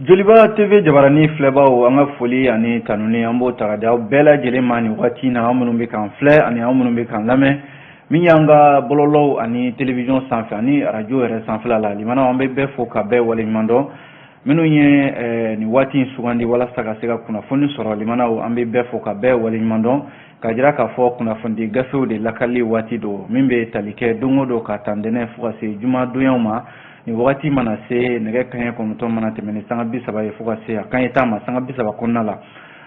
Joliba TV jabarani filɛbaw an ka foli ani tanuni an b'o ta ka di aw bɛɛ lajɛlen ma nin wagati in na aw minnu bɛ k'an filɛ ani aw minnu bɛ k'an lamɛn min y'an ka bɔlɔlɔw ani télévision sanfɛ ani radio yɛrɛ sanfɛla la limanaw an bɛ bɛɛ fo ka bɛɛ waleɲuman dɔn minnu ye nin waati in sugandi walasa ka se ka kunnafoni sɔrɔ limanaw an bɛ bɛɛ fo ka bɛɛ waleɲuman dɔn ka jira k'a fɔ kunnafoni gafew de lakali waati don min bɛ tali kɛ don o don ka tantɛnɛ fo ka se juma donyaw ma ni wagati mana se nɛgɛ kaɲɛ 9 mana tɛmɛ ni sanga 30 ye fo ka se a kaɲɛ 10 ma sanga 30 kɔnɔna la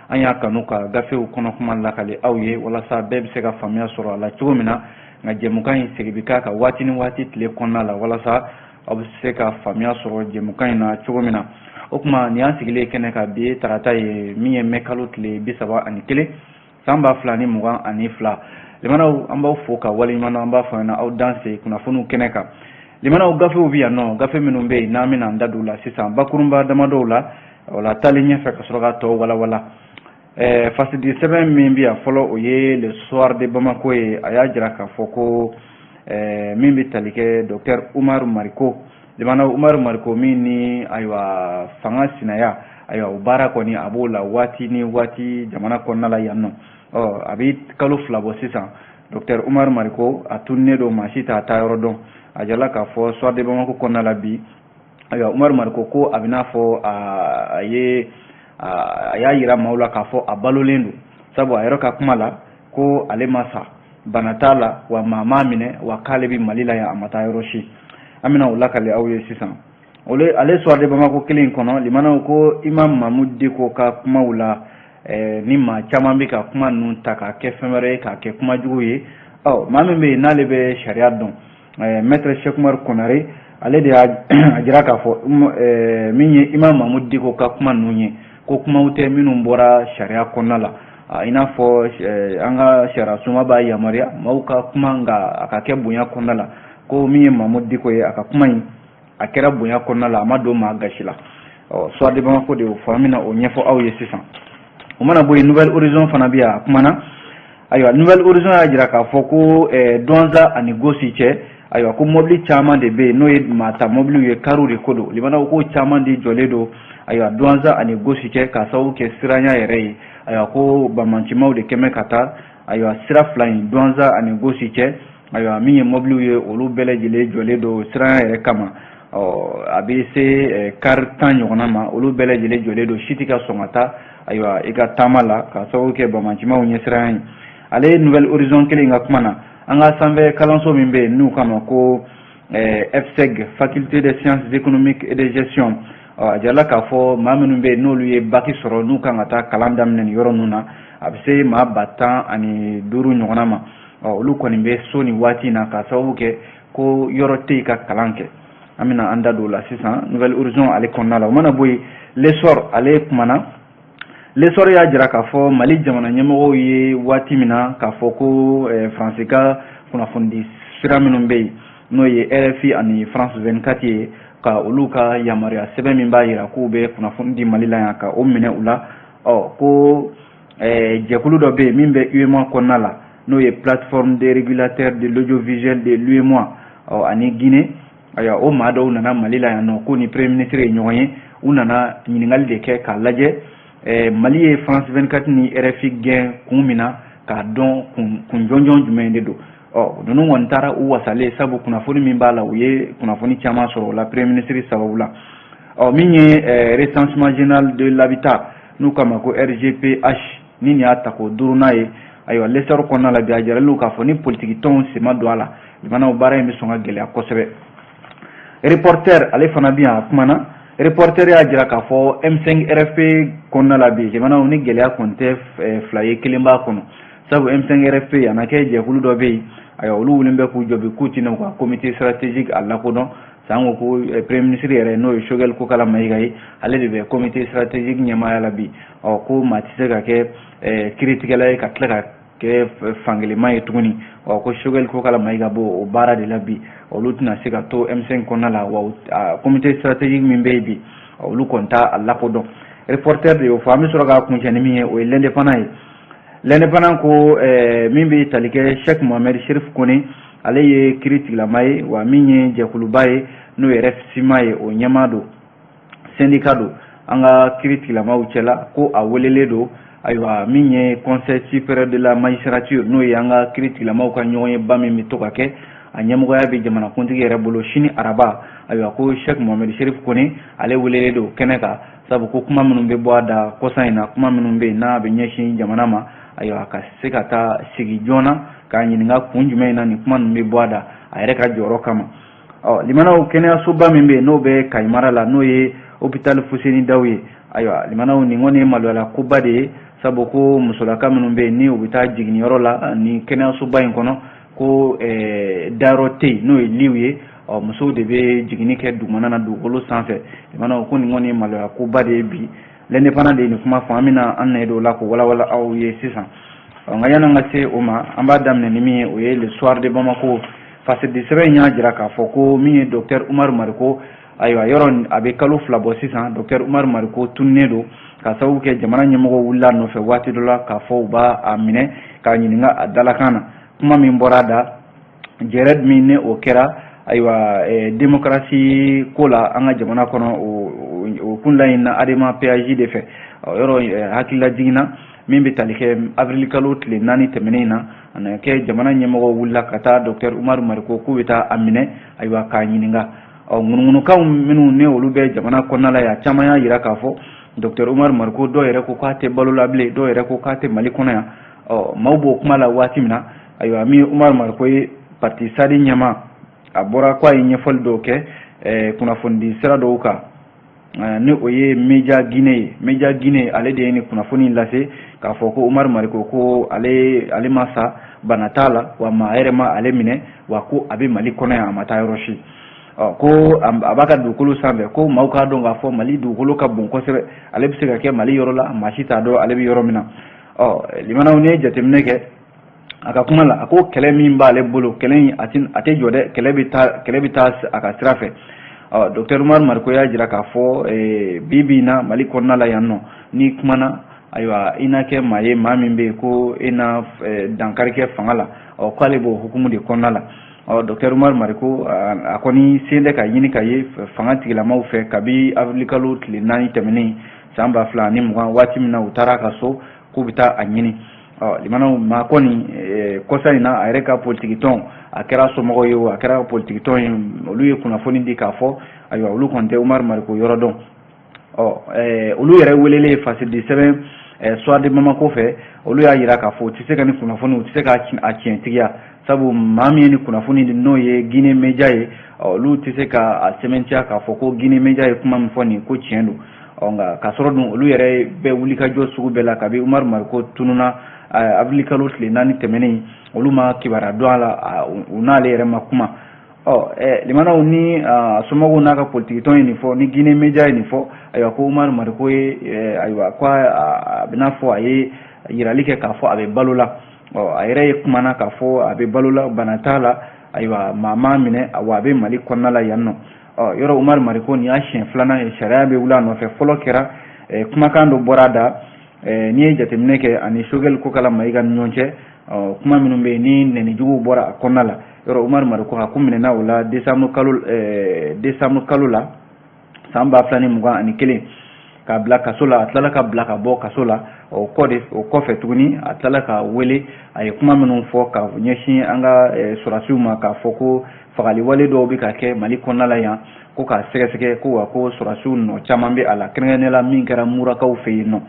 an y'a kanu ka gafew kɔnɔ kuma lakali aw ye walasa bɛɛ bɛ se ka faamuya sɔrɔ a la cogo min na nka jɛmukan in segin bɛ k'a ka waati ni waati tile kɔnɔna la walasa aw bɛ se ka faamuya sɔrɔ jɛmukan in na cogo min na o tuma nin y'an sigilen kɛnɛ ka bi tarata ye min ye mɛ kalo tile 31 san 2022 limanaw an b'aw fo ka waleɲuman dɔn an b'a fɔ aw danse kunnafoniw kɛnɛ kan limanaw gafew bɛ yan nɔ gafe minnu bɛ yen n'an bɛna an da don la sisan bakurunba damadɔw la wala taalen ɲɛfɛ ka sɔrɔ ka tɔ walawala fasidi sɛbɛn min bɛ yan fɔlɔ o ye le soir de Bamako ye a y'a jira k'a fɔ ko min bɛ tali kɛ docteur Umaru Mariko limanaw Umaru Mariko min ni ayiwa fanga sinaya ayiwa o baara kɔni a b'o la waati ni waati jamana kɔnɔna la yan nɔ a bɛ kalo 2 bɔ sisan docteur Umaru Mariko a tununnen don maa si t'a ta yɔrɔ dɔn a jala k'a fɔ soir de Bamako kɔnɔna la bi ayiwa Umaru Mariko ko a bɛ n'a fɔ a y'a yira maaw la k'a fɔ a balolen don sabu a yɛrɛ ka kuma la ko ale ma sa bana t'a la wa maa m'a minɛ wa k'ale bɛ Mali la yan a ma taa yɔrɔ si an bɛna o lakali aw ye sisan ale soir de Bamako kelen kɔnɔ limanaw ko Imam Mamudu Diko ka kumaw la ni maa caman bɛ ka kuma ninnu ta k'a kɛ fɛn wɛrɛ ye k'a kɛ kuma jugu ye maa min bɛ yen n'ale bɛ sariya dɔn maître Cheikh Umaru Konare ale de y'a jira k'a fɔ min ye Imam Mamudu Diko ka kuma ninnu ye ko kumaw tɛ minnu bɔra sariya kɔnɔna la i n'a fɔ an ka sariya sunba b'a yamaruya maaw ka kuma nka a ka kɛ bonya kɔnɔna la ko min ye Mamudu Diko ye a ka kuma in a kɛra bonya kɔnɔna la a ma don maa gasi la soir de Bamako de y'o fɔ an bɛna o ɲɛfɔ aw ye sisan o mana bɔ yen Nouvelle Horizon fana bɛ yan a kumana ayiwa Nouvelle Horizon y'a jira k'a fɔ ko Douentza ani Gosi cɛ ayiwa ko mobili caman de bɛ yen n'o ye maa ta mobiliw ye kariw de ko don limanaw ko caman de jɔlen don ayiwa Douentza ani Gosi cɛ k'a sababu kɛ siranya yɛrɛ ye ayiwa ko bamancimaw de kɛmɛ ka taa ayiwa sira fila in Douentza ani Gosi cɛ ayiwa min ye mobiliw ye olu bɛɛ lajɛlen jɔlen don siranya yɛrɛ kama a bɛ se kari 10 ɲɔgɔnna ma olu bɛɛ lajɛlen jɔlen don si tɛ ka sɔn ka taa ayiwa i ka taama la k'a sababu kɛ bamancimaw ɲɛ siranya ye ale ye Nouvelle Horizon kelen ka kuma na an ka sanfɛ kalanso min bɛ yen n'u kama ko FSEG faculté des sciences économiques et de gestion a jirala k'a fɔ maa minnu bɛ yen n'olu ye baki sɔrɔ n'u kan ka taa kalan daminɛ nin yɔrɔ ninnu na a bɛ se maa 115 ɲɔgɔnna ma olu kɔni bɛ so nin waati in na k'a sababu kɛ ko yɔrɔ tɛ yen ka kalan kɛ an bɛna an da don o la sisan Nouvelle Horizon ale kɔnɔna la o mana bɔ yen l'essor ale kumana l'essor y'a jira k'a fɔ Mali jamana ɲɛmɔgɔw ye waati min na k'a fɔ ko France ka kunnafoni sira minnu bɛ yen n'o ye RFI ani France 24 ye ka olu ka yamaruya sɛbɛn min b'a jira k'u bɛ kunnafoni di Mali la yan ka o minɛ u la ko jɛkulu dɔ bɛ yen min bɛ UEMOA kɔnɔna la n'o ye plateforme des régulateurs de l'audiovisuel de l'UEMOA ani Guinée ayiwa o maa dɔw nana Mali la yan nɔ ko ni premier ministre ye ɲɔgɔn ye u nana ɲininkali de kɛ k'a lajɛ Mali ye France 24 ni RFI gɛn kun min na k'a dɔn kun jɔnjɔn jumɛn de don ninnu kɔni taara u wasalen sabu kunnafoni min b'a la u ye kunnafoni caman sɔrɔ o la premier ministre sababu la min ye recensement général de l'habitat n'u kama ko RGPH ni nin y'a ta k'o 5nan ye ayiwa l'essor kɔnɔna la bi a jiralen k'a fɔ ni politiki tɔnw sen ma don a la limanaw baara in bɛ sɔn ka gɛlɛya kosɛbɛ reporter ale fana bɛ yan a kumana reporter y'a jira k'a fɔ M5 RFP kɔnɔna la bi jamanaw ni gɛlɛya kɔni tɛ fila ye kelen b'a kɔnɔ sabu M5 RFP a na kɛ jɛkulu dɔ bɛ yen ayiwa olu wulilen bɛ k'u jɔ bi k'u tɛna u ka comité stratégique a lakodɔn san ko ko premier ministre yɛrɛ n'o ye Choguel Kokala Mayiga ye ale de bɛ comité stratégique ɲɛmaaya la bi ko maa tɛ se ka kɛ kiiritigɛla ye ka tila ka kɛ fankeleman ye tuguni ko Choguel Kokala Mayiga b'o o baara de la bi olu tɛna se ka to M5 kɔnɔna la wa comité stratégique min bɛ yen bi olu kɔni t'a a lakodɔn reporter de y'o fɔ an bɛ sɔrɔ k'a kuncɛ ni min ye o ye l'indépendant ye l'indépendant ko min bɛ tali kɛ Cheikh Mohamed Chérif Kone ale ye kiiri tigilama ye wa min ye jɛkuluba ye n'o ye RFSIMA ye o ɲɛmaa don syndicat don an ka kiiritigilamaw cɛla ko a welelen don ayiwa min ye conseil supérieur de la magistrature n'o ye an ka kiiritigilamaw ka ɲɔgɔn ye ba min bɛ to ka kɛ a ɲɛmɔgɔya bɛ jamanakuntigi yɛrɛ bolo sini araba ayiwa ko Sheikh Mohamed Sherif Kone ale welelen don kɛnɛ kan sabu ko kuma minnu bɛ bɔ a da kɔsa in na kuma minnu bɛ yen n'a bɛ ɲɛsin jamana ma ayiwa ka se ka taa sigi joona k'a ɲininka kun jumɛn in na nin kuma ninnu bɛ bɔ a da a yɛrɛ ka jɔyɔrɔ kama limanaw kɛnɛyasoba min bɛ yen n'o bɛ Kayi mara la n'o ye hôpital Fuseni Daw ye ayiwa limanaw nin kɔni ye maloyala koba de ye sabu ko musolaka minnu bɛ yen ni u bɛ taa jiginniyɔrɔ la ni kɛnɛyasoba in kɔnɔ ko dayɔrɔ tɛ yen n'o ye liw ye musow de bɛ jiginni kɛ dugumana na dugukolo sanfɛ limanaw ko nin kɔni ye maloya koba de ye bi l'indépendant de ye nin kuma fɔ an bɛna an na o la ko walawala aw ye sisan nka yan'an ka se o ma an b'a daminɛ ni min ye o ye le soir de Bamako fasidi sɛbɛn in y'a jira k'a fɔ ko min ye docteur Umaru Mariko ayiwa yɔrɔ a bɛ kalo 2 bɔ sisan docteur Umaru Mariko tununnen don ka sababu kɛ jamana ɲɛmɔgɔ wulila nɔfɛ waati dɔ la k'a fɔ u b'a minɛ k'a ɲininka a dalakan na kuma min bɔra a da jɛrɛ min ni o kɛra ayiwa démocratie ko la an ka jamana kɔnɔ o kun laɲinina Adama PAJ de fɛ yɔrɔ hakilila jiginna min bɛ tali kɛ avril kalo tile 4 tɛmɛnen na a na kɛ jamana ɲɛmɔgɔ wulila ka taa docteur Umaru Mariko k'u bɛ taa a minɛ ayiwa k'a ɲininka ŋunuŋunukanw minnu ne olu bɛ jamana kɔnɔna la yan caman y'a jira k'a fɔ docteur Umaru Mariko dɔw yɛrɛ ko k'a tɛ balo la bilen dɔw yɛrɛ ko k'a tɛ Mali kɔnɔ yan maaw b'o kuma la waati min na ayiwa min Umaru Mariko ye parti sadi ɲɛma a bɔra ko a ye ɲɛfɔli dɔw kɛ kunnafonidi sira dɔw kan ni o ye Media Guinée ye Media Guinée ale de ye ni kunnafoni lase k'a fɔ ko Umaru Mariko ko ale ma sa bana t'a la wa maa yɛrɛ ma ale minɛ wa ko a bɛ Mali kɔnɔ yan a ma taa yɔrɔ si ko a b'a ka dugukolo sanfɛ ko maaw k'a dɔn k'a fɔ Mali dugukolo ka bon kosɛbɛ ale bɛ se ka kɛ Mali yɔrɔ la maa si t'a dɔn ale bɛ yɔrɔ min na limanaw ni ye jateminɛ kɛ a ka kuma la a ko kɛlɛ min b'ale bolo kɛlɛ in a tɛ jɔ dɛ kɛlɛ bɛ taa a ka sira fɛ docteur Umaru Mariko y'a jira k'a fɔ bi in na Mali kɔnɔna la yan nɔ ni kumana ayiwa i na kɛ maa ye maa min bɛ yen ko i na dankari kɛ fanga la k'ale b'o hukumu de kɔnɔna la docteur Umaru Mariko a kɔni sen tɛ ka ɲini ka ye fanga tigilamaw fɛ kabi avril kalo tile 4 tɛmɛnen san 2020 waati min na u taara a ka so k'u bɛ taa a ɲini limanaw maa kɔni kɔsa in na a yɛrɛ ka politiki tɔn a kɛra somɔgɔw ye o a kɛra politiki tɔn ye olu ye kunnafoni di k'a fɔ ayiwa olu kɔni tɛ Umaru Mariko yɔrɔ dɔn olu yɛrɛ welelen fasidi sɛbɛn soir de Bamako fɛ olu y'a jira k'a fɔ u tɛ se ka ni kunnafoni u tɛ se ka a tiɲɛtigiya sabu maa min ye ni kunnafoni di n'o ye Guinée Media ye olu tɛ se ka a sɛbɛntiya k'a fɔ ko Guinée Media ye kuma min fɔ nin ko tiɲɛ don nka k'a sɔrɔ dun olu yɛrɛ bɛ wulikajɔ sugu bɛɛ la kabi Umaru Mariko tununa avril kalo tile 4 tɛmɛnen olu ma kibaruya dɔn a la u n'ale yɛrɛ ma kuma limanaw ni somɔgɔw n'a ka politiki tɔn ye nin fɔ ni Guinée Media ye nin fɔ ayiwa ko Umaru Mariko ye ayiwa ko a bɛ n'a fɔ a ye yirali kɛ k'a fɔ a bɛ balo la a yɛrɛ ye kumana k'a fɔ a bɛ balo la bana t'a la ayiwa maa m'a minɛ wa a bɛ Mali kɔnɔna la yan nɔ yɔrɔ Umaru Mariko nin y'a siɲɛ 2nan ye sariya bɛ wuli a nɔfɛ fɔlɔ kɛra kumakan dɔ bɔra a da n'i ye jateminɛ kɛ ani Choguel Kokala Mayiga ni ɲɔgɔn cɛ kuma minnu bɛ yen ni nɛnijuguw bɔra a kɔnɔna la yɔrɔ Umaru Mariko a ko minɛna o la décembre kalo la san 2021 k'a bila kaso la a tilala ka bila ka bɔ kaso la o kɔfɛ tuguni a tilala ka wele a ye kuma minnu fɔ ka ɲɛsin an ka sɔrɔdasiw ma k'a fɔ ko fagali wale dɔw bɛ ka kɛ Mali kɔnɔna la yan ko k'a sɛgɛsɛgɛ ko wa ko sɔrɔdasiw nɔ caman bɛ a la kɛrɛnkɛrɛnnenya la min kɛra Murakaw fɛ yen nɔ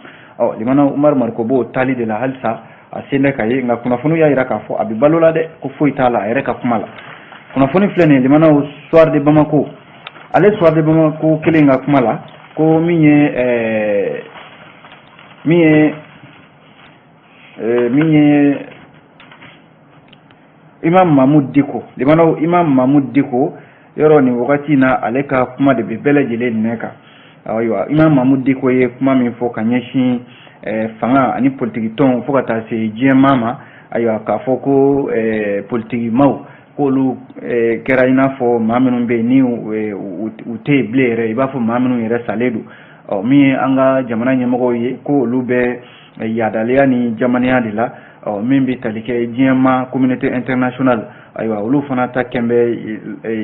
limanaw Umaru Mariko b'o tali de la halisa a sen tɛ ka ye nka kunnafoni y'a jira k'a fɔ a bɛ balo la dɛ ko foyi t'a la a yɛrɛ ka kuma la kunnafoni filɛ nin ye limanaw soir de Bamako ale soir de Bamako kelen ka kuma la ko min ye Imam Mahmoud Diko limanaw Imam Mahmoud Diko yɔrɔ nin wagati in na ale ka kuma de bɛ bɛɛ lajɛlen minɛ kan ayiwa Imam Mahmoud Diko ye kuma min fɔ ka ɲɛsin fanga ani politiki tɔn fo ka taa se diɲɛmaa ma ayiwa k'a fɔ ko politiki maaw k'olu kɛra i n'a fɔ maa minnu bɛ yen ni u tɛ yen bilen yɛrɛ i b'a fɔ maa minnu yɛrɛ salen don min ye an ka jamana ɲɛmɔgɔw ye ko olu bɛ yaadaliya ni jamanaya de la min bɛ tali kɛ diɲɛmaa communauté internationale ayiwa olu fana ta kɛn bɛ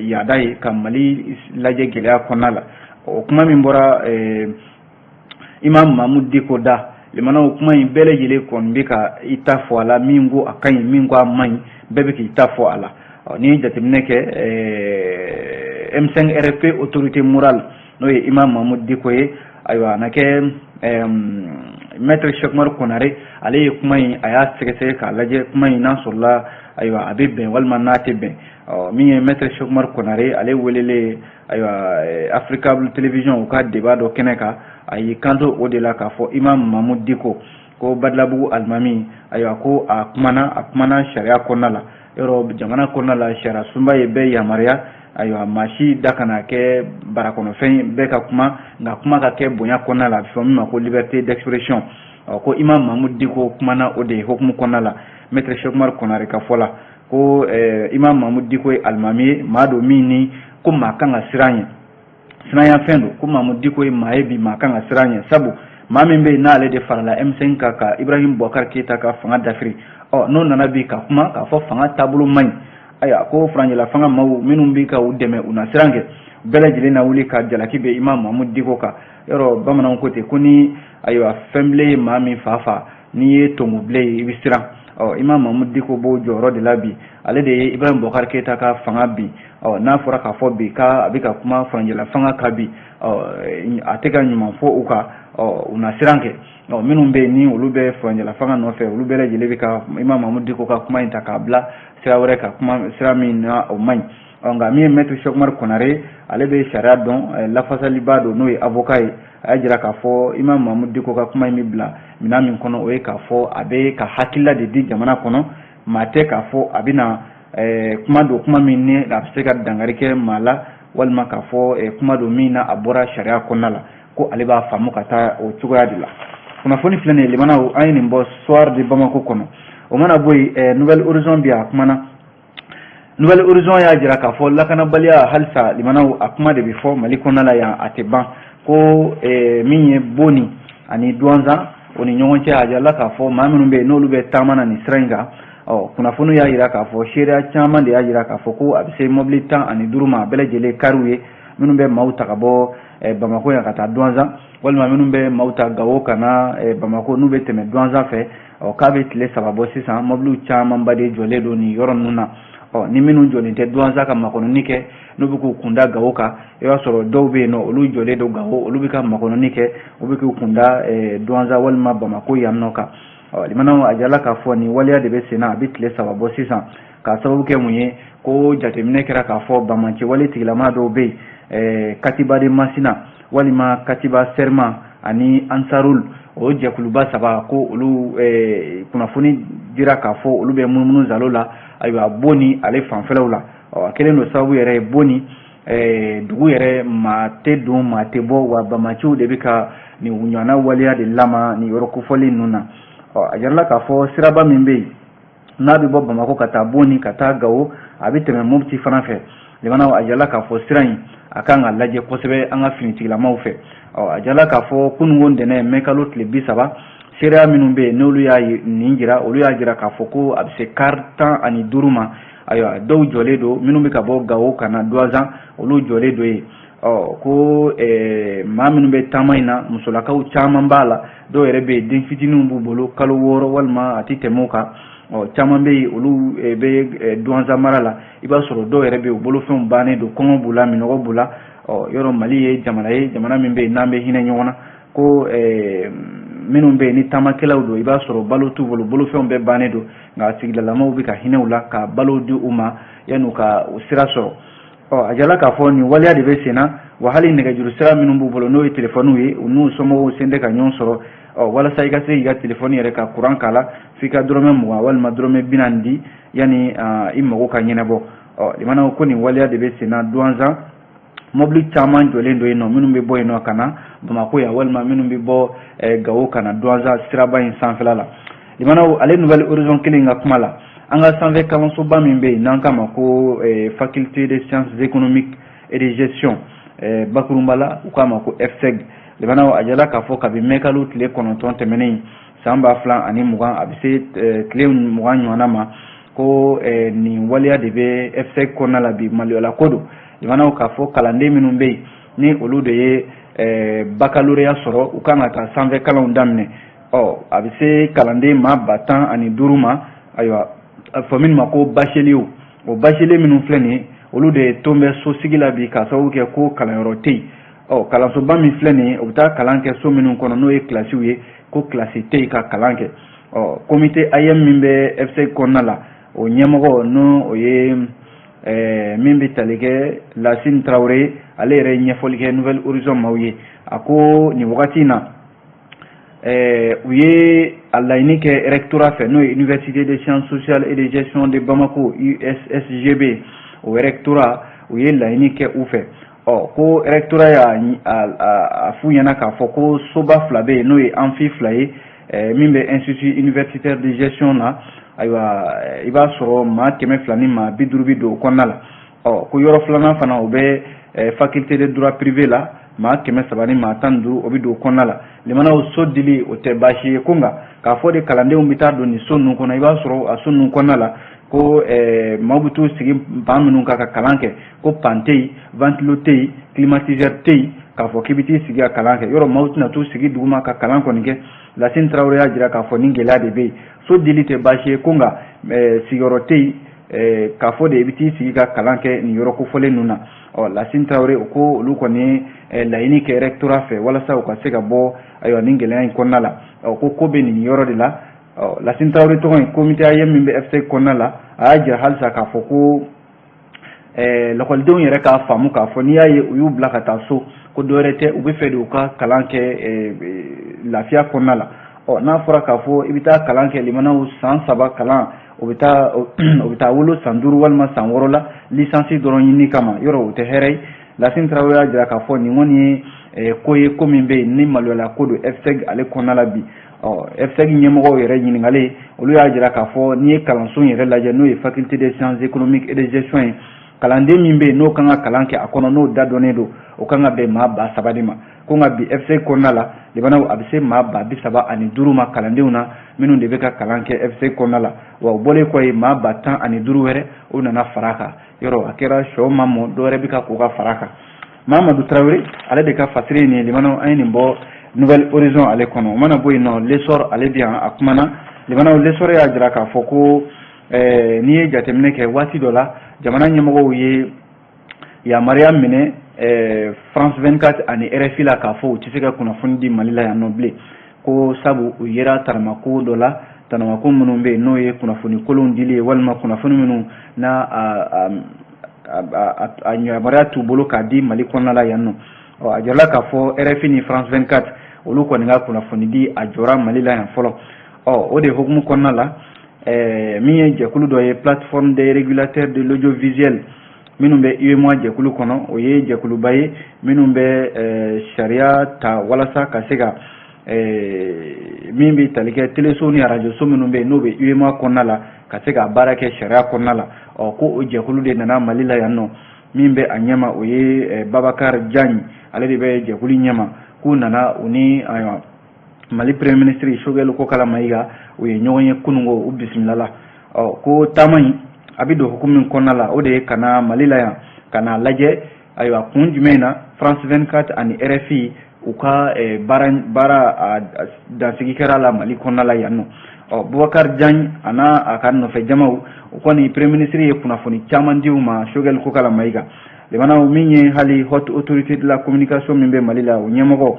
yaada ye ka Mali lajɛ gɛlɛya kɔnɔna la kuma min bɔra Imam Mahmoud Diko da limana kuma in bele jele kon be ka ita fo ala mingo akan mingo amman bebe ki ita fo ala ni jatimne ke M5 RP autorité morale no ye Imam Mahmoud Diko ye aywa nake maître Cheikh Mar Konare ale kuma in aya sege ka laje kuma in nan solla aywa abibe walma natebe mi maître Cheikh Mar Konare ale welele aywa Africable Television ka débat do keneka ay kanto o de la ka fo Imam Mahmoud Diko ko badlabu almami aywa ko akmana sharia konala yoro jamana konala sharia sumba ye be ya maria aywa mashi dakana ke barakono fen be ka kuma nga kuma ka ke bonya konala fo mi ko liberté d'expression ko Imam Mahmoud Diko kumana o de hukmu konala maître Cheikh Mar Konare ka fola ko Imam Mahmoud Diko almami mado mini ko makanga siranye sinaya fendo ko Mahmoud Diko maebi makanga siranye sabu mamembe na ale de farala M5 ka Ibrahim Boubacar Keita ka fanga dafri non nana bi ka kuma ka fo fanga tabulu mai aya ko franje la fanga mawu minum bi ka udeme una sirange bela jilena wuli ka jalaki be Imam Mahmoud Diko ka yoro bamanan kote kuni ayo family mami fafa ni ye to muble ibisira Imam Mahmoud Diko bo joro de labi ale de Ibrahim Boubacar Keita ka fanga bi na fora ka fo bi ka abika kuma franje la fanga ka bi ateka nyuma fo uka una sirange minum be ni ulube franje la fanga no fe ulube la jelebi ka Imam Mahmoud Diko ka kuma intakabla sira wore ka kuma sira mina o man nga mi maître Cheikh Mar Konare ale be sharia don la fasali bado no avocat ajira ka fo Imam Mahmoud Diko ka kuma mi bla minami kono o ka fo abe ka hakilla de di jamana kono mate ka fo abina kuma do kuma minne la seka dangarike mala walma ka fo kuma do mina abora sharia konala ko ale ba famu kata o tugoya dila kuna foni flene le mana o ayni mbo soir de Bamako kono o mana boy nouvelle horizon biya kuma na nouvelle horizon ya jira ka fo lakana baliya halsa limana akuma de before malikona la ya ateban ko minye boni ani duanza oni nyonche haja la ka fo maminu be no lube tamana ni srenga kuna funu ya jira ka fo sheria chama de ya jira ka fo ko abse mobilita ani duruma bele jele karuye minnu be mauta ka bo Bamako ya kata duanza walma minnu be mauta gawo kana Bamako nu be teme duanza fe ka be tile sababo sisan mobilu chama mbade jole do ni yoron nuna ni minnu joli te duanza ka makono nike no be ko kunda gawo ka e wa soro dowbe no olu jole do gawo olu be ka makono nike o be ko kunda duanza walma Bamako ya noka limana ajala ka fo ni waliya de be sena bitle sababo sisan ka sababu ke munye ko jatemine kera ka fo bamanci wali tigilama do be katiba de masina walima katiba serma ani ansarul o jekuluba saba ko olu kunafuni dira ka fo olu be mununu zalola aywa boni ale fanfelaw la kelen do sababu yere boni dugu yere ma te do ma te bo wa bamanci de be ka ni unyana waliya de lama ni yoro ko foli nuna ajalla ka fo siraba mimbe na bi bo Bamako kata boni kata gawo abiteme mopti fana fe limana ajalla ka fo siran akanga laje kosebe anga finiti la maufe ajalla ka fo kunungo ndene mekalo tle bisaba seria minumbe nolu ya ningira olu ya jira ka fo ko abse karta ani duruma ayo do jole do minumbe ka bo gawo kana doaza olu jole do e ko ma minumbe tamaina musolaka u chama mbala do erebe din fitinu mbubolo kalo woro walma atitemoka caman be olu be duanza marala iba soro do yere be bolo fen bane do kongo bula minogo bula yoro Mali ye jamana min be nambe hina nyona ko minun be ni tamakela do iba soro balo tu bolo fen be bane do nga sigila lamo bi ka hina ula ka balo du uma yanu ka sira soro ajala ka fo ni waliya de be sena wa hali ne ga juru sira minun bu bolo no telefonu ye unu somo sende ka nyon soro wala sai ka se ga telefoni yere ka kuran kala fika drome mo wal ma drome binandi yani imma ko kanyena bo limana ko ni waliya de be sena duanza mobli chaman jole ndo ino minum be boy no kana Bamako ya wal ma minum be bo gawo kana duanza siraba in sanfela limana ale nouvelle horizon kilinga kumala anga sanve kalanso ba mimbe nanka mako faculté des sciences économiques et de gestion bakurumbala ukama ko FSEG limana ajala ka fo ka bi mekalu tile kononton temeni samba flan ani mugan abise tile mugan nyona ma ko ni waliya de be FSEG kona la bi maliola kodo limana ka fo kalande minumbe ni olu de ye baccalauréat sɔrɔ u kan ka taa sanfɛ kalanw daminɛ a bɛ se kalanden maa 115 ma ayiwa a bɛ fɔ minnu ma ko bachelier o bachelier minnu filɛ nin ye olu de ton bɛ so sigi la bi k'a sababu kɛ ko kalanyɔrɔ tɛ yen kalansoba min filɛ nin ye o bɛ taa kalan kɛ so minnu kɔnɔ n'o ye kilasiw ye ko kilasi tɛ yen ka kalan kɛ comité AM min bɛ FCI kɔnɔna la o ɲɛmɔgɔ n'o o ye min bɛ tali kɛ Lasine Traoré ale yɛrɛ ye ɲɛfɔli kɛ Nouvelle Horizon maaw ye a ko nin wagati in na u ye a laɲini kɛ rectorat fɛ n'o ye Université des sciences sociales et de gestion de Bamako USSGB o rectorat u ye laɲini kɛ u fɛ ko rectorat y'a f'u ɲɛna k'a fɔ ko soba 2 bɛ yen n'o ye amphi 2 ye min bɛ institut universitaire de gestion na ayiwa i b'a sɔrɔ maa 200 ni maa 50 bɛ don o kɔnɔna la ko yɔrɔ filanan fana o bɛ faculté de droit privé la maa 300 ni maa 15 o bɛ don o kɔnɔna la limanaw so dili o tɛ baasi ye ko nka k'a fɔ de kalandenw bɛ taa don nin so ninnu kɔnɔ i b'a sɔrɔ a so ninnu kɔnɔna la ko maaw bɛ t'u sigi ban minnu kan ka kalan kɛ ko pan tɛ yen ventilo tɛ yen climatiseur tɛ yen k'a fɔ k'i bɛ t'i sigi ka kalan kɛ yɔrɔ maaw tɛna t'u sigi duguma ka kalan kɔni kɛ Lasine Traoré y'a jira k'a fɔ nin gɛlɛya de bɛ yen so dili tɛ baasi ye ko nka sigiyɔrɔ tɛ yen k'a fɔ de i bɛ t'i sigi ka kalan kɛ nin yɔrɔ kofɔlen ninnu na Lasine Traoré o ko olu kɔni laɲini kɛ rectorat fɛ walasa u ka se ka bɔ ayiwa nin gɛlɛya in kɔnɔna la ko bɛ nin yɔrɔ de la Lasine Traoré tɔgɔ in comité AM min bɛ FCI kɔnɔna la a y'a jira halisa k'a fɔ ko lakɔlidenw yɛrɛ k'a faamu k'a fɔ n'i y'a ye u y'u bila ka taa so ko dɔwɛrɛ tɛ u bɛ fɛ de u ka kalan kɛ lafiya kɔnɔna la n'a fɔra k'a fɔ i bɛ taa kalan kɛ limanaw san 3 kalan o bɛ taa wolo san 5 walima san 6 la licence dɔrɔn ɲini kama yɔrɔ o tɛ hɛrɛ ye Lasine Traoré y'a jira k'a fɔ nin kɔni ye ko ye ko min bɛ yen ni maloyala ko don FCI ale kɔnɔna la bi FCI ɲɛmɔgɔw yɛrɛ ɲininkali olu y'a jira k'a fɔ n'i ye kalanso yɛrɛ lajɛ n'o ye faculté des sciences économiques et de gestion ye kalanden min bɛ yen n'o kan ka kalan kɛ a kɔnɔ n'o da dɔnnen don o kan ka bɛn maa 30 de ma ko nka bi FCI kɔnɔna la limanaw a bɛ se maa 35 ma kalandenw na minnu de bɛ ka kalan kɛ FCI kɔnɔna la wa o bɔlen kɔ ye maa 15 wɛrɛ o nana fara kan yɔrɔ a kɛra sɔ ma mɔ dɔwɛrɛ bɛ ka k'o ka fara kan Mamadou Traoré ale de ka fasiri nin limanaw an ye nin bɔ Nouvelle Horizon ale kɔnɔ o mana bɔ yen nɔ l'essor ale bɛ yan a kumana limanaw l'essor y'a jira k'a fɔ ko n'i ye jateminɛ kɛ waati dɔ la jamana ɲɛmɔgɔw ye yamaruya minɛ France 24 ani RFI la k'a fɔ u tɛ se ka kunnafoni di Mali la yan nɔ bilen ko sabu u yera taramako dɔ la tanamako minnu bɛ yen n'o ye kunnafoni kolonw dili ye walima kunnafoni minnu na a yamaruya t'u bolo k'a di Mali kɔnɔna la yan nɔ a jɔrɔla k'a fɔ RFI ni France 24 olu kɔni ka kunnafoni di a jɔra Mali la yan fɔlɔ o de hukumu kɔnɔna la min ye jɛkulu dɔ ye plateforme des régulateurs de l'audiovisuel minnu bɛ UEMOA jɛkulu kɔnɔ o ye jɛkuluba ye minnu bɛ sariya ta walasa ka se ka min bɛ tali kɛ téléso ni arajoso minnu bɛ yen n'o bɛ UEMOA kɔnɔna la ka se ka baara kɛ sariya kɔnɔna la ko o jɛkulu de nana Mali la yan nɔ min bɛ a ɲɛma o ye Babakar Diagne ale de bɛ jɛkulu ɲɛma k'u nana u ni Mali premier ministre Choguel Kokala Mayiga u ye ɲɔgɔn ye kunungo u bisimilala ko taama in a bɛ don hukumu min kɔnɔna la o de ye ka na Mali la yan ka na lajɛ ayiwa kun jumɛn na France 24 ani RFI u ka baara dansigi kɛra la Mali kɔnɔna la yan nɔ Babakar Diagne a n'a ka nɔfɛ jamaw u kɔni premier ministre ye kunnafoni caman di u ma Choguel Kokala Mayiga limanaw min ye hali haute autorité de la communication min bɛ Mali la o ɲɛmɔgɔ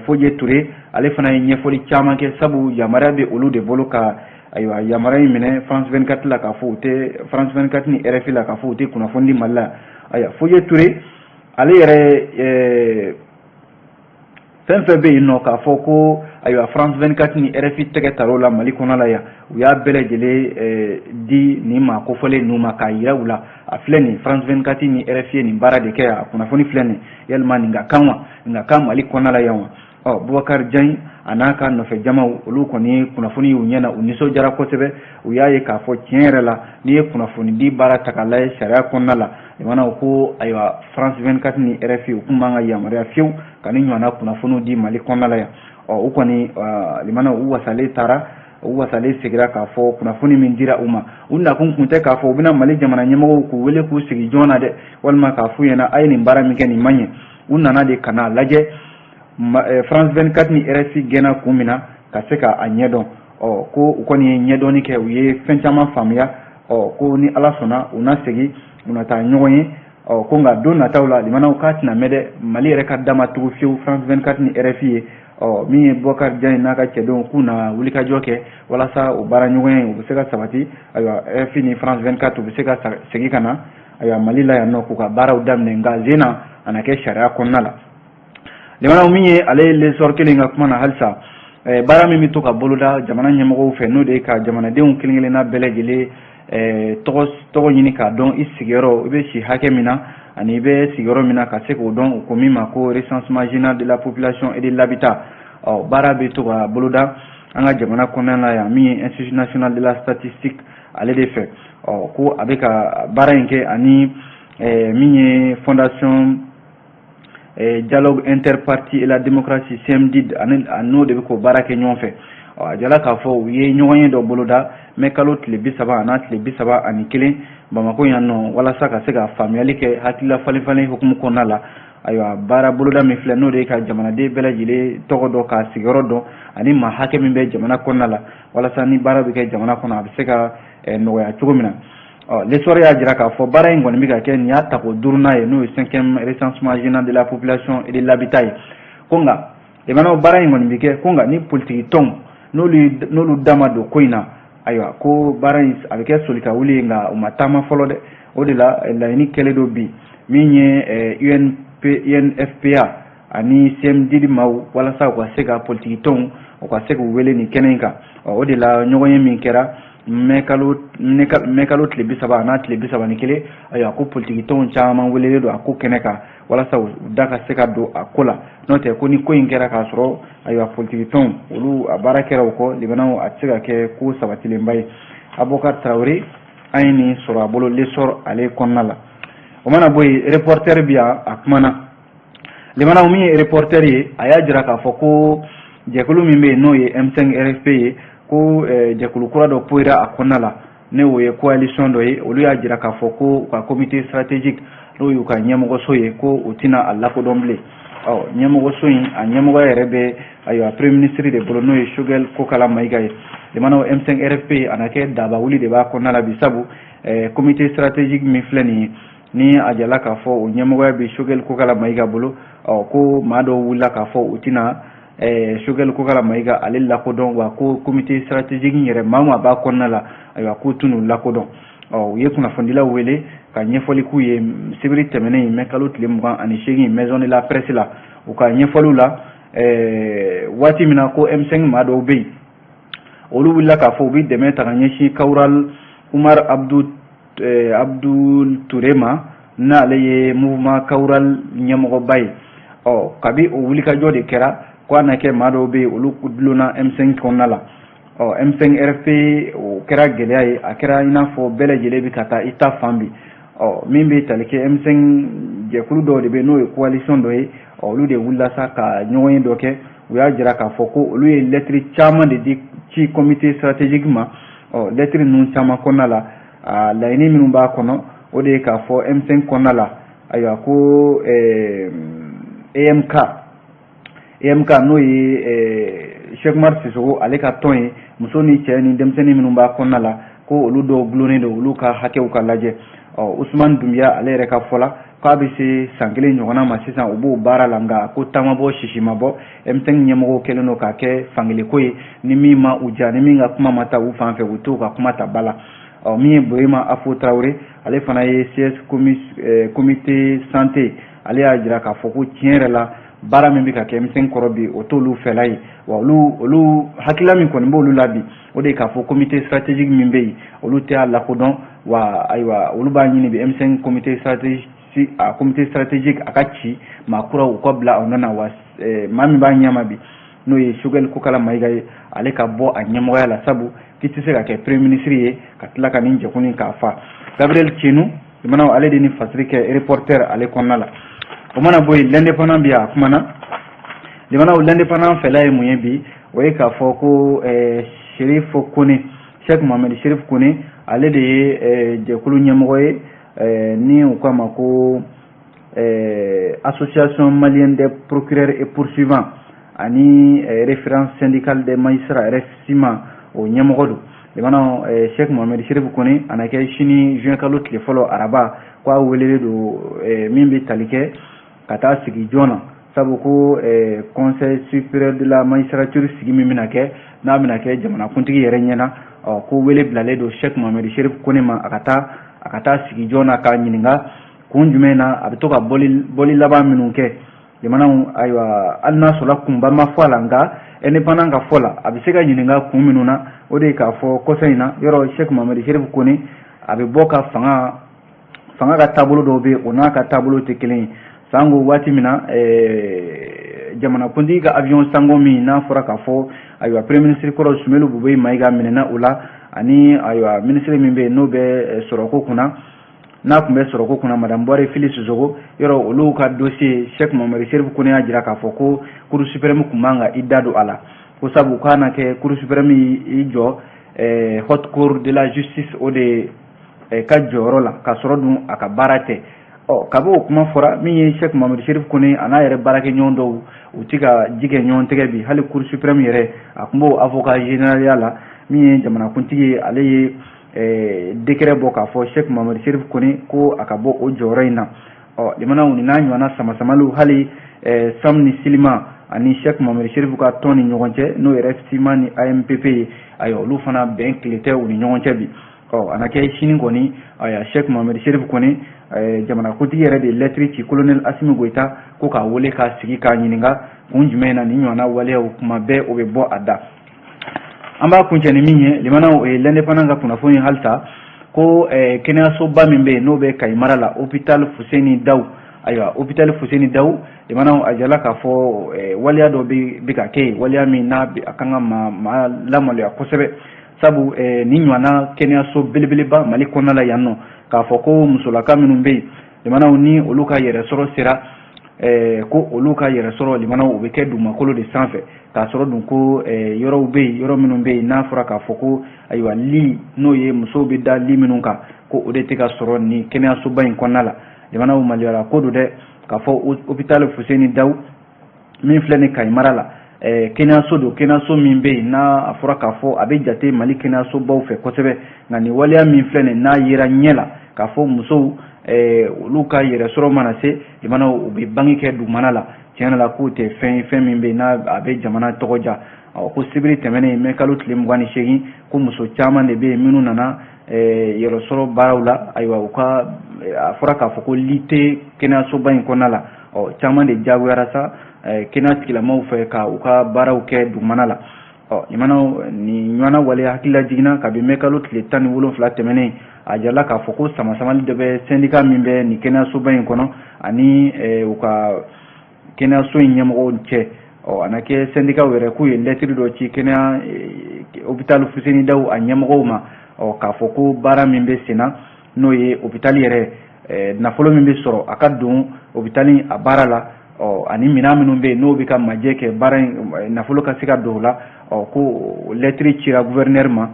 Fodje Touré ale fana ye ɲɛfɔli caman kɛ sabu yamaruya bɛ olu de bolo ka ayiwa yamaruya in minɛ France 24 la k'a fɔ u tɛ France 24 ni RFI la k'a fɔ u tɛ kunnafoni di Mali la ayiwa Fodje Touré ale yɛrɛ fɛn fɛn bɛ yen nɔ k'a fɔ ko ayiwa France 24 ni RFI tɛgɛ tar'o la Mali kɔnɔ la yan u y'a bɛɛ lajɛlen di nin ma kofɔlen ninnu ma k'a yira u la a filɛ nin France 24 ni RFI ye nin baara de kɛ a kunnafoni filɛ nin yalima nin ka kan wa nin ka kan Mali kɔnɔ la yan wa Babakar Diagne a n'a ka nɔfɛ jamaw olu kɔni kunnafoni y'u ɲɛna u nisɔndiyara kosɛbɛ u y'a ye k'a fɔ tiɲɛ yɛrɛ la n'i ye kunnafoni di baara ta k'a lajɛ sariya kɔnɔna la limanaw ko ayiwa France 24 ni RFI u kun man ka yamaruya fiyewu ka ni ɲɔgɔnna kunnafoniw di Mali kɔnɔna la yan u kɔni limanaw u wasalen taara u wasalen segira k'a fɔ kunnafoni min dira u ma u nakun kun tɛ k'a fɔ u bɛna Mali jamana ɲɛmɔgɔw k'u wele k'u sigi jɔn na dɛ walima k'a f'u ɲɛna a ye nin baara min kɛ nin man ɲɛ u nana de kana lajɛ France 24 ni RFI gɛnna kun min na ka se ka a ɲɛdɔn ko u kɔni ye ɲɛdɔnni kɛ u ye fɛn caman faamuya ko ni Ala sɔnna u na segin u na taa ɲɔgɔn ye ko nka don nataw la limanaw k'a tɛna mɛn dɛ Mali yɛrɛ ka dama tugu fiyewu France 24 ni RFI ye min ye Boubacar Diagne n'a ka cɛdenw k'u na wulikajɔ kɛ walasa o baara ɲɔgɔn ye u bɛ se ka sabati ayiwa RFI ni France 24 u bɛ se ka segin ka na ayiwa Mali la yan nɔ k'u ka baaraw daminɛ nka zena a na kɛ sariya kɔnɔna la limanaw min ye ale l'essor kelen ka kuma na halisa baara min bɛ to ka boloda jamana ɲɛmɔgɔw fɛ n'o de ye ka jamanadenw kelen-kelenna bɛɛ lajɛlen tɔgɔ ɲini k'a dɔn i sigiyɔrɔ i bɛ si hakɛ min na ani i bɛ sigiyɔrɔ min na ka se k'o dɔn ko min ma ko recensement général de la population et de l'habitat baara bɛ to ka boloda an ka jamana kɔnɔna la yan min ye institut national de la statistique ale de fɛ ko a bɛ ka baara in kɛ ani min ye fondation dialogue interparti et la démocratie CMDID n'o de bɛ k'o baara kɛ ɲɔgɔn fɛ a jala k'a fɔ u ye ɲɔgɔn ye dɔ boloda mɛ kalo tile 30 a n'a tile 31 Bamako yan nɔ walasa ka se ka faamuyali kɛ hakilila falen-falen hukumu kɔnɔna la ayiwa baara boloda min filɛ n'o de ye ka jamanaden bɛɛ lajɛlen tɔgɔ dɔn k'a sigiyɔrɔ dɔn ani maa hakɛ min bɛ jamana kɔnɔna la walasa ni baara bɛ kɛ jamana kɔnɔ a bɛ se ka nɔgɔya cogo min na l'essor y'a jira k'a fɔ baara in kɔni bɛ ka kɛ nin y'a tako 5nan ye n'o ye 5e recensement général de la population et de l'habitat ye ko nka limanaw baara in kɔni bɛ kɛ ko nka ni politiki tɔnw n'olu dama don ko in na ayiwa ko baara in a bɛ kɛ soli ka wuli nka u ma taama fɔlɔ dɛ o de la laɲini kɛlen don bi min ye UNFPA ani CMDID maaw walasa u ka se ka politiki tɔnw u ka se k'u wele nin kɛnɛ in kan o de la ɲɔgɔn ye min kɛra mɛ kalo tile 30 a n'a tile 31 ayiwa ko politiki tɔnw caman welelen don a ko kɛnɛ kan walasa u da ka se ka don a ko la n'o tɛ ko ni ko in kɛra k'a sɔrɔ ayiwa politiki tɔnw olu a baara kɛra o kɔ limanaw a tɛ se ka kɛ ko sabatilenba ye Abubakar Traoré an ye nin sɔrɔ a bolo l'essor ale kɔnɔna la o mana bɔ yen reporter bi yan a kumana limanaw min ye reporter ye a y'a jira k'a fɔ ko jɛkulu min bɛ yen n'o ye M5 RFP ye ko jɛkulu kura dɔ poyira a kɔnɔna la ne o ye coalition dɔ ye olu y'a jira k'a fɔ ko u ka comité stratégique n'o y'u ka ɲɛmɔgɔso ye ko u tɛna a lakodɔn bilen ɲɛmɔgɔso in a ɲɛmɔgɔ yɛrɛ bɛ ayiwa premier ministre de bolo n'o ye Choguel Kokala Mayiga ye limanaw M5 RFP a na kɛ daba wuli de b'a kɔnɔna la bi sabu comité stratégique min filɛ nin ye ni a jala k'a fɔ o ɲɛmɔgɔya bɛ Choguel Kokala Mayiga bolo ko maa dɔw wulila k'a fɔ u tɛna Choguel Kokala Mayiga ale lakodɔn wa ko comité stratégique yɛrɛ maa min a b'a kɔnɔna la ayiwa k'u tɛn'u lakodɔn u ye kunnafonidilaw wele ka ɲɛfɔli k'u ye sibiri tɛmɛnen mɛ kalo tile 28 maison de la presse la u ka ɲɛfɔliw la waati min na ko M5 maa dɔw bɛ yen olu wulila k'a fɔ u bɛ dɛmɛ ta ka ɲɛsin Kawural Umar Abdul Touré ma n'ale ye mouvement Kawural ɲɛmɔgɔba ye kabi o wulikajɔ de kɛra ko a na kɛ maa dɔw bɛ yen olu dulonna M5 kɔnɔna la M5 RFP o kɛra gɛlɛya ye a kɛra i n'a fɔ bɛɛ lajɛlen bɛ ka taa i ta fan bi min bɛ tali kɛ M5 jɛkulu dɔw de bɛ n'o ye coalition dɔ ye olu de wulila sa ka ɲɔgɔn ye dɔ kɛ u y'a jira k'a fɔ ko olu ye lettre caman de di ci comité stratégique ma lettre ninnu caman kɔnɔna la laɲini minnu b'a kɔnɔ o de ye k'a fɔ M5 kɔnɔna la ayiwa ko EMK n'o ye Cheikh Umar Sissoco ale ka tɔn ye muso ni cɛ ni denmisɛnnin minnu b'a kɔnɔna la ko olu dɔw gulonnen don olu ka hakɛw ka lajɛ Usman Dunbiya ale yɛrɛ ka fɔ la k'a bɛ se san 1 ɲɔgɔnna ma sisan u b'o baara la nka ko taama bɔ sisi ma bɔ M5 ɲɛmɔgɔw kɛlen don k'a kɛ fangelenko ye ni min ma u diya ni min ka kuma ma taa u fan fɛ u t'o ka kuma ta ba la min ye Burema Afo Traoré ale fana ye CS comité santé ale y'a jira k'a fɔ ko tiɲɛ yɛrɛ la baara min bɛ ka kɛ M5 kɔrɔ bi o t'olu fɛla ye wa olu hakilila min kɔni b'olu la bi o de ye k'a fɔ comité stratégique min bɛ yen olu tɛ a lakodɔn wa ayiwa olu b'a ɲini bi M5 comité stratégique a ka ci maa kuraw u ka bila o nana wa maa min b'a ɲɛma bi n'o ye Choguel Kokala Mayiga ye ale ka bɔ a ɲɛmɔgɔya la sabu k'i tɛ se ka kɛ premier ministre ye ka tila ka nin jɛkulu k'a fa Gabriel Tienu limanaw ale de ni fasiri kɛ reporter ale kɔnɔna la o mana bɔ yen l'indépendant bi a kumana limanaw l'indépendant fɛla ye mun ye bi o ye k'a fɔ ko Cherif Kone Cheikh Mohamed Cherif Kone ale de ye jɛkulu ɲɛmɔgɔ ye ni u k'a ma ko association malienne des procureurs et poursuivants ani référence syndicale des magistrats RFSIMA o ɲɛmɔgɔ do limana Cheikh Mohamed Chérif Kone ana kɛ sini juin kalo tile fɔlɔ araba ko a welele do min bɛ tali kɛ ka taa sigi joona sabu ko conseil supérieur de la magistrature sigi min bɛna kɛ n'a bɛna kɛ jamanakuntigi yɛrɛ ɲɛna ko wele bilalen do Cheikh Mohamed Chérif Kone ma a ka taa sigi joona k'a ɲininka kun jumɛn na a bɛ to ka bɔli laban minnu kɛ jamanaw ayiwa hali n'a sɔrɔla kunba ma fɔ a la nka indépendant ka fɔ la a bɛ se ka ɲininka kun minnu na o de ye k'a fɔ kɔsa in na yɔrɔ Cheikh Mohamed Chérif Kone a bɛ bɔ ka fanga ka taabolo dɔw bɛ o n'a ka taabolo tɛ kelen ye sango waati min na jamanakuntigi ka avion sango min n'a fɔra k'a fɔ ayiwa premier ministre kɔrɔ Sumelu Bube Mayiga minɛna o la ani ayiwa ministre min bɛ yen n'o bɛ sɔrɔko kunna n'a tun bɛ sɔrɔko kunna madame Bɔre Fili Sisoko yɔrɔ olu ka dossier Cheikh Mohamed Chérif Kone y'a jira k'a fɔ ko cour suprême tun man ka i da don a la ko sabu k'a na kɛ cour suprême i jɔ haute cour de la justice o de ka jɔyɔrɔ la ka sɔrɔ dun a ka baara tɛ kab'o kuma fɔra min ye Cheikh Mohamed Chérif Kone a n'a yɛrɛ baarakɛɲɔgɔn dɔw u ti ka ji kɛ ɲɔgɔn tɛgɛ bi hali cour suprême yɛrɛ a tun b'o avocat général la min ye jamanakuntigi ye ale ye décret bɔ k'a fɔ Cheikh Mohamed Chérif Kone ko a ka bɔ o jɔyɔrɔ in na limanaw ni n'a ɲɔgɔnna samasamaliw hali Sam ni Silima ani Cheikh Mohamed Chérif ka tɔn ni ɲɔgɔn cɛ n'o yɛrɛ FSIMA ni AMPP ye ayiwa olu fana bɛn tile tɛ u ni ɲɔgɔn cɛ bi a na kɛ sini kɔni Cheikh Mohamed Chérif Kone jamanakuntigi yɛrɛ de lettre ci colonel Assimi Goïta ko k'a wele k'a sigi k'a ɲininka kun jumɛn na ni ɲɔgɔnna waleyaw kuma bɛɛ o bɛ bɔ a da an b'a kuncɛ ni min ye limanaw l'indépendant ka kunnafoni halisa ko kɛnɛyasoba min bɛ yen n'o bɛ Kayi mara la hôpital Fuseni Daw ayiwa hôpital Fuseni Daw limanaw a jala k'a fɔ waleya dɔ bɛ ka kɛ waleya min n'a a kan ka maa lamaloya kosɛbɛ sabu ni ɲɔgɔnna kɛnɛyaso belebeleba Mali kɔnɔna la yan nɔ k'a fɔ ko musolaka minnu bɛ yen limanaw ni olu ka yɛrɛsɔrɔ sera ko olu ka yɛrɛsɔrɔ limanaw o bɛ kɛ dugumakolo de sanfɛ k'a sɔrɔ dun ko yɔrɔw bɛ yen yɔrɔ minnu bɛ yen n'a fɔra k'a fɔ ko ayiwa li n'o ye musow bɛ da li minnu kan ko o de tɛ ka sɔrɔ ni kɛnɛyasoba in kɔnɔna la limanaw maliyara ko don dɛ k'a fɔ hôpital Fuseni Daw min filɛ ni Kayi mara la kɛnɛyaso don kɛnɛyaso min bɛ yen n'a a fɔra k'a fɔ a bɛ jate Mali kɛnɛyasobaw fɛ kosɛbɛ nka nin waleya min filɛ nin n'a yera ɲɛ la k'a fɔ musow olu ka yɛrɛsɔrɔ mana se limanaw u bɛ bange kɛ dugumana la tiɲɛ la k'o tɛ fɛn min bɛ yen n'a a bɛ jamana tɔgɔ ja ko sibiri tɛmɛnen mɛ kalo tile 28 ko muso caman de bɛ yen minnu nana yɛrɛsɔrɔ baaraw la ayiwa u ka a fɔra k'a fɔ ko li tɛ kɛnɛyasoba in kɔnɔna la caman de jagoyara sa kɛnɛya tigilamaaw fɛ ka u ka baaraw kɛ dugumana la limanaw ni ɲɔgɔnna waleya hakilila jiginna kabi mɛ kalo tile 17 tɛmɛnen a jala k'a fɔ ko samasamali dɔ bɛ syndicat min bɛ nin kɛnɛyasoba in kɔnɔ ani u ka kɛnɛyaso in ɲɛmɔgɔw cɛ a na kɛ syndicat yɛrɛ k'u ye lettre dɔ ci kɛnɛya hôpital Fuseni Daw a ɲɛmɔgɔw ma k'a fɔ ko baara min bɛ sen na n'o ye hôpital yɛrɛ nafolo min bɛ sɔrɔ a ka don hôpital a baara la ani minɛn minnu bɛ yen n'o bɛ ka majɛ kɛ baara in nafolo ka se ka don o la ko lettre cira gouverneur ma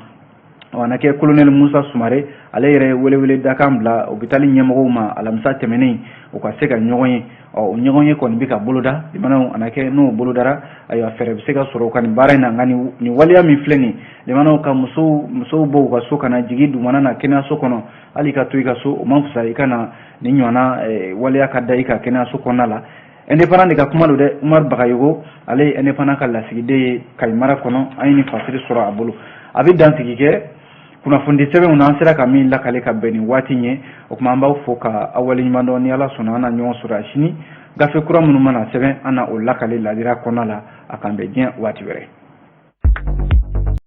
a na kɛ colonel Musa Sumare ale yɛrɛ welewele dakan bila hôpital ɲɛmɔgɔw ma alamisa tɛmɛnen o ka se ka ɲɔgɔn ye o ɲɔgɔn ye kɔni bɛ ka boloda limanaw a na kɛ n'o bolodara ayiwa fɛɛrɛ bɛ se ka sɔrɔ o ka nin baara in na nka nin waleya min filɛ nin limanaw ka musow bɔ u ka so ka na jigin dugumana na kɛnɛyaso kɔnɔ hali ka to i ka so o man fisa i ka na nin ɲɔgɔnna waleya ka da i ka kɛnɛyaso kɔnɔna la indépendant de ka kuma don dɛ Umar Bagayogo ale ye indépendant ka lasigiden ye Kayi mara kɔnɔ an ye nin fasiri sɔrɔ a bolo a bɛ dansigi kɛ kunnafoni sɛbɛnw na an sera ka min lakale ka bɛn nin waati ɲɛ o tuma an b'aw fo ka aw waleɲuman dɔn ni Ala sɔnna an na ɲɔgɔn sɔrɔ a sini gafe kura minnu mana sɛbɛn an na o lakale ladira kɔnɔna la a kan bɛn diɲɛ waati wɛrɛ